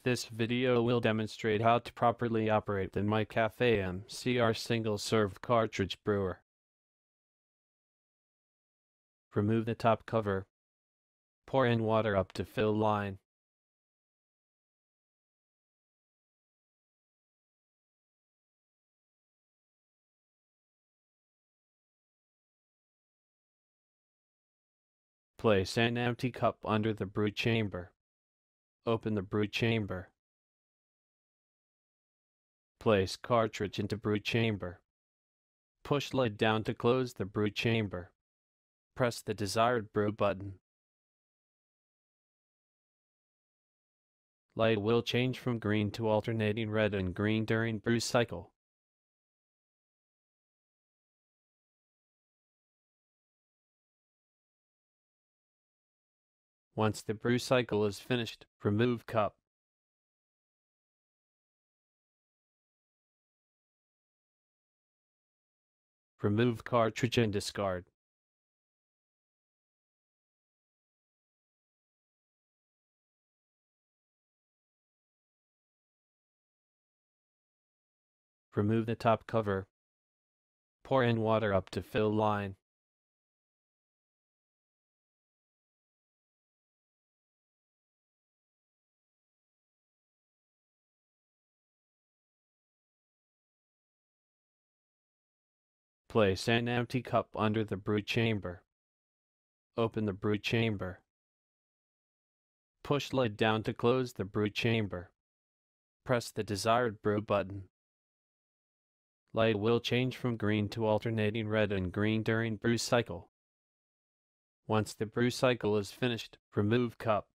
This video will demonstrate how to properly operate the MyCafe MCR single-serve cartridge brewer. Remove the top cover. Pour in water up to fill line. Place an empty cup under the brew chamber. Open the brew chamber. Place cartridge into brew chamber. Push lid down to close the brew chamber. Press the desired brew button. Light will change from green to alternating red and green during brew cycle. Once the brew cycle is finished, remove cup. Remove cartridge and discard. Remove the top cover. Pour in water up to fill line. Place an empty cup under the brew chamber. Open the brew chamber. Push lid down to close the brew chamber. Press the desired brew button. Light will change from green to alternating red and green during brew cycle. Once the brew cycle is finished, remove cup.